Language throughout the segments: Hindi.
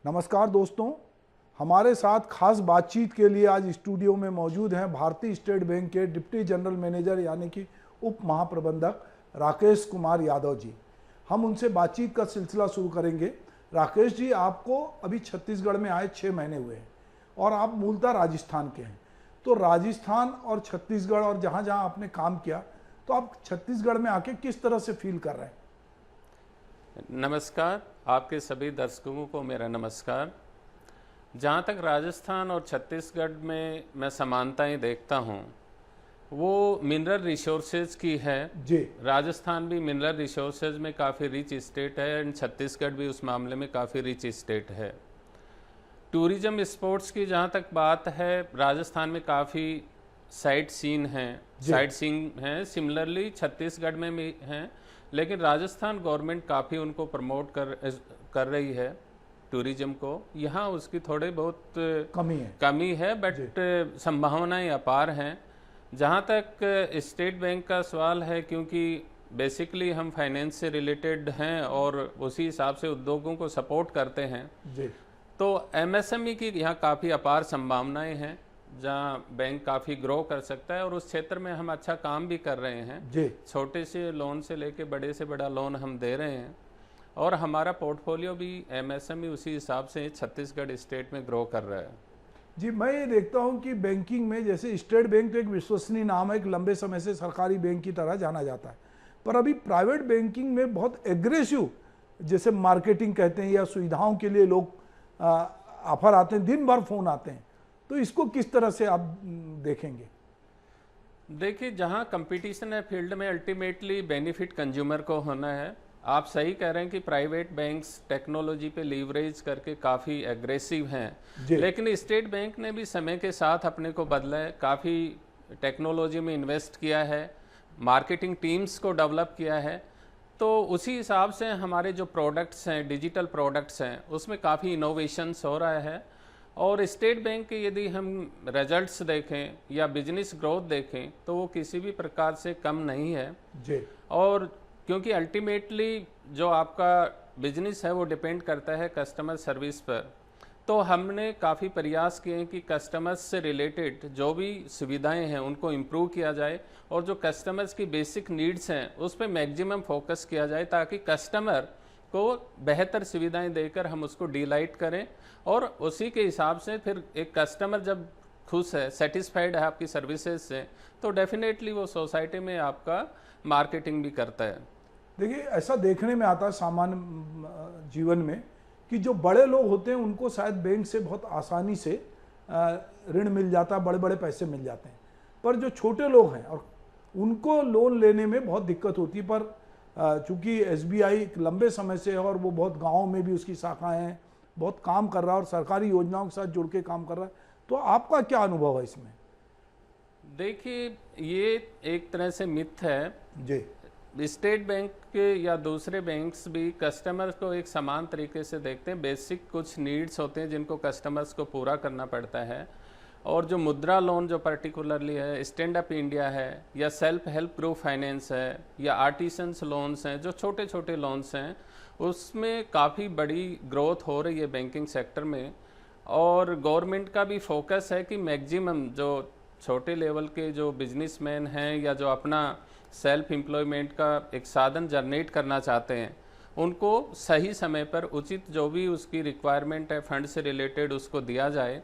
नमस्कार दोस्तों, हमारे साथ खास बातचीत के लिए आज स्टूडियो में मौजूद हैं भारतीय स्टेट बैंक के डिप्टी जनरल मैनेजर यानी कि उप महाप्रबंधक राकेश कुमार यादव जी। हम उनसे बातचीत का सिलसिला शुरू करेंगे। राकेश जी, आपको अभी छत्तीसगढ़ में आए 6 महीने हुए हैं और आप मूलतः राजस्थान के हैं। तो राजस्थान और छत्तीसगढ़ और जहाँ जहाँ आपने काम किया, तो आप छत्तीसगढ़ में आके किस तरह से फील कर रहे हैं? नमस्कार, आपके सभी दर्शकों को मेरा नमस्कार। जहाँ तक राजस्थान और छत्तीसगढ़ में मैं समानताएं देखता हूँ, वो मिनरल रिसोर्सेज की है जी। राजस्थान भी मिनरल रिसोर्सेज में काफ़ी रिच स्टेट है एंड छत्तीसगढ़ भी उस मामले में काफ़ी रिच स्टेट है। टूरिज्म स्पोर्ट्स की जहाँ तक बात है, राजस्थान में काफ़ी साइट सीन हैं, सिमिलरली छत्तीसगढ़ में भी हैं, लेकिन राजस्थान गवर्नमेंट काफ़ी उनको प्रमोट कर रही है टूरिज्म को। यहाँ उसकी थोड़े बहुत कमी है बट संभावनाएं अपार हैं। जहाँ तक स्टेट बैंक का सवाल है, क्योंकि बेसिकली हम फाइनेंस से रिलेटेड हैं और उसी हिसाब से उद्योगों को सपोर्ट करते हैं जी। तो एमएसएमई की यहाँ काफ़ी अपार संभावनाएं हैं, जहाँ बैंक काफ़ी ग्रो कर सकता है और उस क्षेत्र में हम अच्छा काम भी कर रहे हैं जी। छोटे से लोन से लेके बड़े से बड़ा लोन हम दे रहे हैं और हमारा पोर्टफोलियो भी एमएसएमई उसी हिसाब से छत्तीसगढ़ स्टेट में ग्रो कर रहा है। जी, मैं ये देखता हूँ कि बैंकिंग में जैसे स्टेट बैंक तो एक विश्वसनीय नाम है, एक लंबे समय से सरकारी बैंक की तरह जाना जाता है, पर अभी प्राइवेट बैंकिंग में बहुत एग्रेसिव जैसे मार्केटिंग कहते हैं या सुविधाओं के लिए लोग ऑफर आते हैं, दिन भर फोन आते हैं, तो इसको किस तरह से आप देखेंगे? देखिए, जहाँ कंपटीशन है फील्ड में, अल्टीमेटली बेनिफिट कंज्यूमर को होना है। आप सही कह रहे हैं कि प्राइवेट बैंक्स टेक्नोलॉजी पे लीवरेज करके काफ़ी एग्रेसिव हैं, लेकिन स्टेट बैंक ने भी समय के साथ अपने को बदला है, काफ़ी टेक्नोलॉजी में इन्वेस्ट किया है, मार्केटिंग टीम्स को डेवलप किया है। तो उसी हिसाब से हमारे जो प्रोडक्ट्स हैं, डिजिटल प्रोडक्ट्स हैं, उसमें काफ़ी इनोवेशंस हो रहा है। और स्टेट बैंक के यदि हम रिजल्ट्स देखें या बिजनेस ग्रोथ देखें तो वो किसी भी प्रकार से कम नहीं है जी। और क्योंकि अल्टीमेटली जो आपका बिजनेस है वो डिपेंड करता है कस्टमर सर्विस पर, तो हमने काफ़ी प्रयास किए हैं कि कस्टमर्स से रिलेटेड जो भी सुविधाएं हैं उनको इम्प्रूव किया जाए और जो कस्टमर्स की बेसिक नीड्स हैं उस पर मैक्सिमम फोकस किया जाए, ताकि कस्टमर को बेहतर सुविधाएं देकर हम उसको डिलाइट करें और उसी के हिसाब से फिर एक कस्टमर जब खुश है, सेटिस्फाइड है आपकी सर्विसेज से, तो डेफिनेटली वो सोसाइटी में आपका मार्केटिंग भी करता है। देखिए, ऐसा देखने में आता है सामान्य जीवन में कि जो बड़े लोग होते हैं उनको शायद बैंक से बहुत आसानी से ऋण मिल जाता है, बड़े बड़े पैसे मिल जाते हैं, पर जो छोटे लोग हैं और उनको लोन लेने में बहुत दिक्कत होती है। पर चूंकि एसबीआई लंबे समय से है और वो बहुत गाँव में भी उसकी शाखाएं हैं, बहुत काम कर रहा है और सरकारी योजनाओं के साथ जुड़ के काम कर रहा है, तो आपका क्या अनुभव है इसमें? देखिए, ये एक तरह से मिथ है जी। स्टेट बैंक के या दूसरे बैंक्स भी कस्टमर्स को एक समान तरीके से देखते हैं। बेसिक कुछ नीड्स होते हैं जिनको कस्टमर्स को पूरा करना पड़ता है, और जो मुद्रा लोन जो पर्टिकुलरली है, स्टैंड अप इंडिया है या सेल्फ हेल्प ग्रुप फाइनेंस है या आर्टिसंस लोन्स हैं, जो छोटे छोटे लोन्स हैं, उसमें काफ़ी बड़ी ग्रोथ हो रही है बैंकिंग सेक्टर में। और गवर्नमेंट का भी फोकस है कि मैक्सिमम जो छोटे लेवल के जो बिजनेसमैन हैं या जो अपना सेल्फ एम्प्लॉयमेंट का एक साधन जनरेट करना चाहते हैं, उनको सही समय पर उचित जो भी उसकी रिक्वायरमेंट है फंड से रिलेटेड उसको दिया जाए।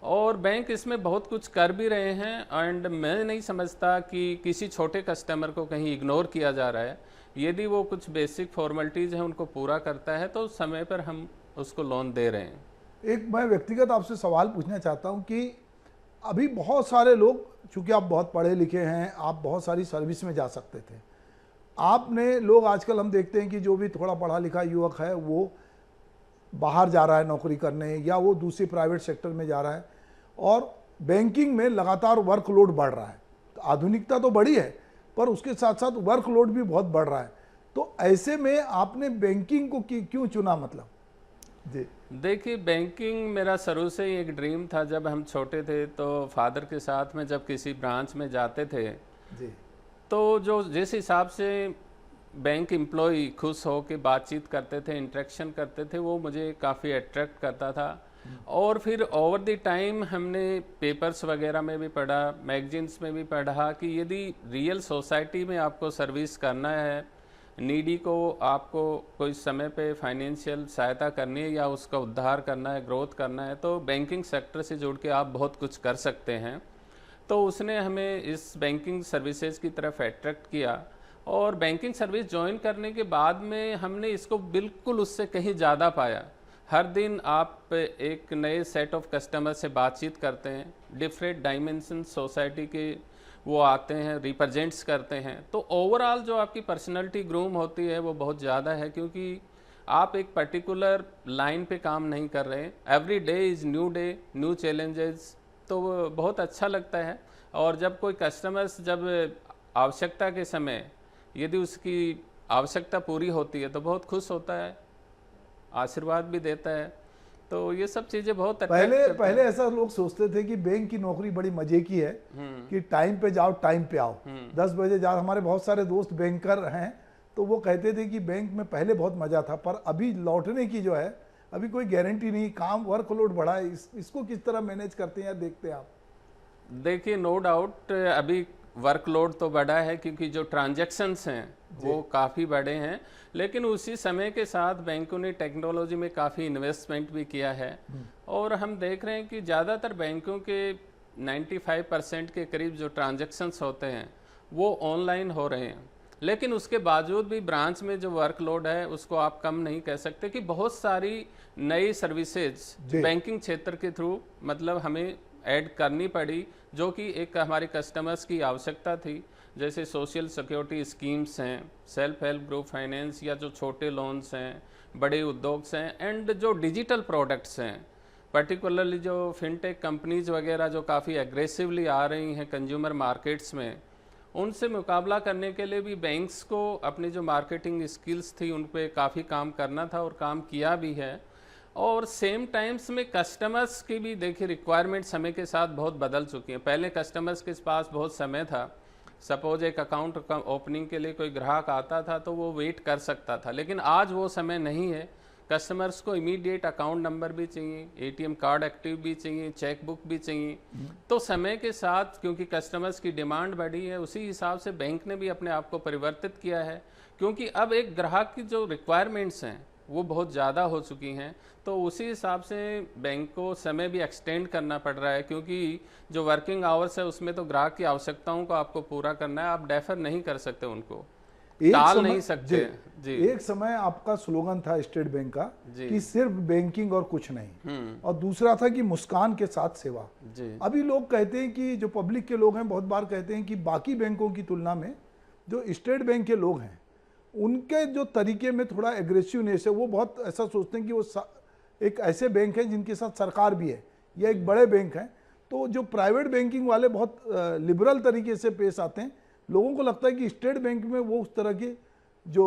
और बैंक इसमें बहुत कुछ कर भी रहे हैं एंड मैं नहीं समझता कि किसी छोटे कस्टमर को कहीं इग्नोर किया जा रहा है। यदि वो कुछ बेसिक फॉर्मेलिटीज़ हैं उनको पूरा करता है तो समय पर हम उसको लोन दे रहे हैं। एक मैं व्यक्तिगत आपसे सवाल पूछना चाहता हूं कि अभी बहुत सारे लोग, चूंकि आप बहुत पढ़े लिखे हैं, आप बहुत सारी सर्विस में जा सकते थे, आपने लोग आजकल हम देखते हैं कि जो भी थोड़ा पढ़ा लिखा युवक है वो बाहर जा रहा है नौकरी करने या वो दूसरी प्राइवेट सेक्टर में जा रहा है और बैंकिंग में लगातार वर्कलोड बढ़ रहा है। तो आधुनिकता तो बढ़ी है पर उसके साथ साथ वर्कलोड भी बहुत बढ़ रहा है, तो ऐसे में आपने बैंकिंग को क्यों चुना? मतलब जी। देखिए, बैंकिंग मेरा शुरू से ही एक ड्रीम था। जब हम छोटे थे तो फादर के साथ में जब किसी ब्रांच में जाते थे जी, तो जो जिस हिसाब से बैंक एम्प्लॉय खुश हो के बातचीत करते थे, इंटरेक्शन करते थे, वो मुझे काफ़ी अट्रैक्ट करता था। और फिर ओवर द टाइम हमने पेपर्स वगैरह में भी पढ़ा, मैगजीन्स में भी पढ़ा कि यदि रियल सोसाइटी में आपको सर्विस करना है, नीडी को आपको कोई समय पे फाइनेंशियल सहायता करनी है या उसका उद्धार करना है, ग्रोथ करना है, तो बैंकिंग सेक्टर से जुड़ के आप बहुत कुछ कर सकते हैं। तो उसने हमें इस बैंकिंग सर्विसेज की तरफ अट्रैक्ट किया और बैंकिंग सर्विस ज्वाइन करने के बाद में हमने इसको बिल्कुल उससे कहीं ज़्यादा पाया। हर दिन आप एक नए सेट ऑफ कस्टमर से बातचीत करते हैं, डिफरेंट डायमेंशन सोसाइटी के वो आते हैं, रिप्रेजेंट्स करते हैं, तो ओवरऑल जो आपकी पर्सनैलिटी ग्रूम होती है वो बहुत ज़्यादा है, क्योंकि आप एक पर्टिकुलर लाइन पे काम नहीं कर रहे हैं। Every day is new day, new challenges, तो वो बहुत अच्छा लगता है। और जब कोई कस्टमर्स जब आवश्यकता के समय यदि उसकी आवश्यकता पूरी होती है तो बहुत खुश होता है, आशीर्वाद भी देता है। तो ये सब चीज़ें बहुत पहले ऐसा लोग सोचते थे कि बैंक की नौकरी बड़ी मजे की है कि टाइम पे जाओ टाइम पे आओ, 10 बजे जाओ। हमारे बहुत सारे दोस्त बैंकर हैं तो वो कहते थे कि बैंक में पहले बहुत मजा था, पर अभी लौटने की जो है अभी कोई गारंटी नहीं, काम वर्कलोड बढ़ा है। इसको किस तरह मैनेज करते हैं या देखते हैं आप? देखिए, नो डाउट अभी वर्कलोड तो बढ़ा है क्योंकि जो ट्रांजैक्शंस हैं वो काफ़ी बड़े हैं, लेकिन उसी समय के साथ बैंकों ने टेक्नोलॉजी में काफ़ी इन्वेस्टमेंट भी किया है। और हम देख रहे हैं कि ज़्यादातर बैंकों के 95% के करीब जो ट्रांजैक्शंस होते हैं वो ऑनलाइन हो रहे हैं। लेकिन उसके बावजूद भी ब्रांच में जो वर्कलोड है उसको आप कम नहीं कह सकते कि बहुत सारी नई सर्विसेज बैंकिंग क्षेत्र के थ्रू मतलब हमें ऐड करनी पड़ी, जो कि एक हमारे कस्टमर्स की आवश्यकता थी। जैसे सोशल सिक्योरिटी स्कीम्स हैं, सेल्फ हेल्प ग्रुप फाइनेंस या जो छोटे लोन्स हैं, बड़े उद्योग हैं, एंड जो डिजिटल प्रोडक्ट्स हैं, पर्टिकुलरली जो फिनटेक कंपनीज वगैरह जो काफ़ी एग्रेसिवली आ रही हैं कंज्यूमर मार्केट्स में, उनसे मुकाबला करने के लिए भी बैंक्स को अपनी जो मार्केटिंग स्किल्स थी उन पे काफ़ी काम करना था और काम किया भी है। और सेम टाइम्स में कस्टमर्स की भी देखिए रिक्वायरमेंट समय के साथ बहुत बदल चुकी हैं। पहले कस्टमर्स के पास बहुत समय था, सपोज एक अकाउंट ओपनिंग के लिए कोई ग्राहक आता था तो वो वेट कर सकता था, लेकिन आज वो समय नहीं है। कस्टमर्स को इमीडिएट अकाउंट नंबर भी चाहिए, एटीएम कार्ड एक्टिव भी चाहिए, चेक बुक भी चाहिए। तो समय के साथ क्योंकि कस्टमर्स की डिमांड बढ़ी है, उसी हिसाब से बैंक ने भी अपने आप को परिवर्तित किया है, क्योंकि अब एक ग्राहक की जो रिक्वायरमेंट्स हैं वो बहुत ज़्यादा हो चुकी हैं। तो उसी हिसाब से बैंक को समय भी एक्सटेंड करना पड़ रहा है, क्योंकि जो वर्किंग आवर्स है उसमें तो ग्राहक की आवश्यकताओं को आपको पूरा करना है, आप डेफर नहीं कर सकते, उनको टाल नहीं सकते। जी, एक समय आपका स्लोगन था स्टेट बैंक का कि सिर्फ बैंकिंग और कुछ नहीं, और दूसरा था कि मुस्कान के साथ सेवा। अभी लोग कहते हैं कि जो पब्लिक के लोग हैं बहुत बार कहते हैं कि बाकी बैंकों की तुलना में जो स्टेट बैंक के लोग हैं उनके जो तरीके में थोड़ा एग्रेसिवनेस है, वो बहुत ऐसा सोचते हैं कि वो एक ऐसे बैंक हैं जिनके साथ सरकार भी है या एक बड़े बैंक हैं। तो जो प्राइवेट बैंकिंग वाले बहुत लिबरल तरीके से पेश आते हैं। लोगों को लगता है कि स्टेट बैंक में वो उस तरह की जो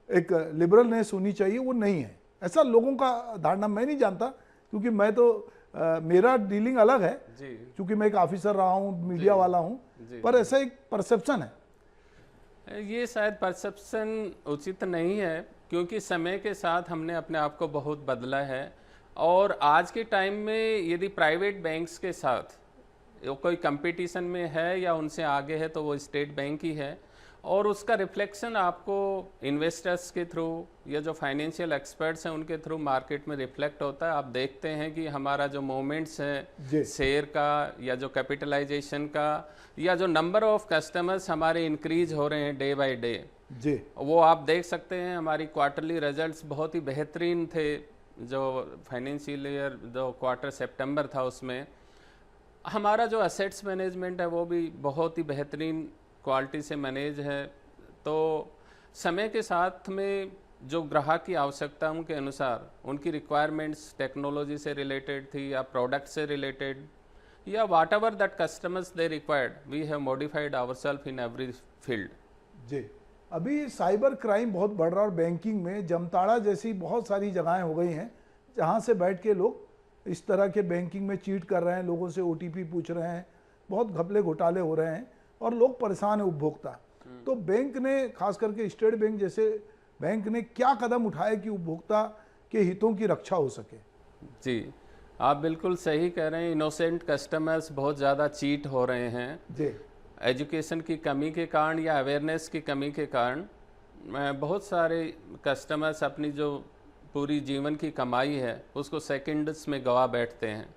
एक लिबरलनेस होनी चाहिए वो नहीं है। ऐसा लोगों का धारणा, मैं नहीं जानता क्योंकि मैं तो मेरा डीलिंग अलग है, क्योंकि मैं एक ऑफिसर रहा हूँ, मीडिया वाला हूँ, पर ऐसा एक परसेप्शन है। ये शायद परसेप्शन उचित नहीं है, क्योंकि समय के साथ हमने अपने आप को बहुत बदला है। और आज के टाइम में यदि प्राइवेट बैंक्स के साथ कोई कंपटीशन में है या उनसे आगे है तो वो स्टेट बैंक ही है, और उसका रिफ्लेक्शन आपको इन्वेस्टर्स के थ्रू या जो फाइनेंशियल एक्सपर्ट्स हैं उनके थ्रू मार्केट में रिफ्लेक्ट होता है। आप देखते हैं कि हमारा जो मूवमेंट्स है शेयर का या जो कैपिटलाइजेशन का या जो नंबर ऑफ कस्टमर्स हमारे इंक्रीज हो रहे हैं डे बाय डे, वो आप देख सकते हैं। हमारी क्वार्टरली रिजल्ट्स बहुत ही बेहतरीन थे। जो फाइनेंशियल ईयर जो क्वार्टर सितंबर था उसमें हमारा जो असेट्स मैनेजमेंट है वो भी बहुत ही बेहतरीन क्वालिटी से मैनेज है। तो समय के साथ में जो ग्राहक की आवश्यकताओं के अनुसार उनकी रिक्वायरमेंट्स टेक्नोलॉजी से रिलेटेड थी या प्रोडक्ट से रिलेटेड या whatever that customers they required, we have modified ourselves in every field. जी, अभी साइबर क्राइम बहुत बढ़ रहा है और बैंकिंग में जमताड़ा जैसी बहुत सारी जगहें हो गई हैं जहाँ से बैठ के लोग इस तरह के बैंकिंग में चीट कर रहे हैं, लोगों से ओटीपी पूछ रहे हैं, बहुत घपले घोटाले हो रहे हैं और लोग परेशान है उपभोक्ता। तो बैंक ने, खास करके स्टेट बैंक जैसे बैंक ने, क्या कदम उठाए कि उपभोक्ता के हितों की रक्षा हो सके? जी, आप बिल्कुल सही कह रहे हैं। इनोसेंट कस्टमर्स बहुत ज़्यादा चीट हो रहे हैं जी। एजुकेशन की कमी के कारण या अवेयरनेस की कमी के कारण। बहुत सारे कस्टमर्स अपनी जो पूरी जीवन की कमाई है उसको सेकंड्स में गवा बैठते हैं।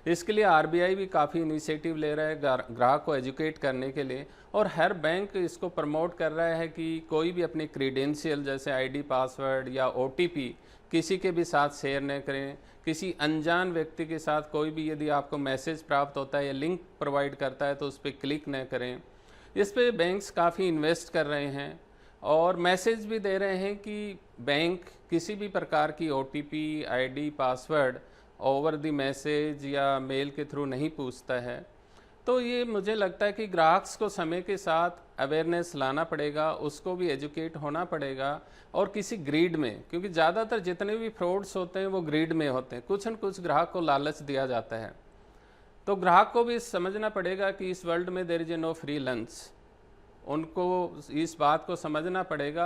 इसके लिए आरबीआई भी काफ़ी इनिशिएटिव ले रहा है ग्राहक को एजुकेट करने के लिए, और हर बैंक इसको प्रमोट कर रहा है कि कोई भी अपनी क्रीडेंशियल जैसे आईडी, पासवर्ड या ओटीपी किसी के भी साथ शेयर न करें। किसी अनजान व्यक्ति के साथ कोई भी यदि आपको मैसेज प्राप्त होता है या लिंक प्रोवाइड करता है तो उस पर क्लिक न करें। इस पे बैंक्स काफ़ी इन्वेस्ट कर रहे हैं और मैसेज भी दे रहे हैं कि बैंक किसी भी प्रकार की OTP, ID, password over the message या मेल के थ्रू नहीं पूछता है। तो ये मुझे लगता है कि ग्राहक्स को समय के साथ अवेयरनेस लाना पड़ेगा, उसको भी एजुकेट होना पड़ेगा, और किसी ग्रीड में, क्योंकि ज़्यादातर जितने भी फ्रॉड्स होते हैं वो ग्रीड में होते हैं, कुछ न कुछ ग्राहक को लालच दिया जाता है। तो ग्राहक को भी समझना पड़ेगा कि इस वर्ल्ड में there is no free lunch. उनको इस बात को समझना पड़ेगा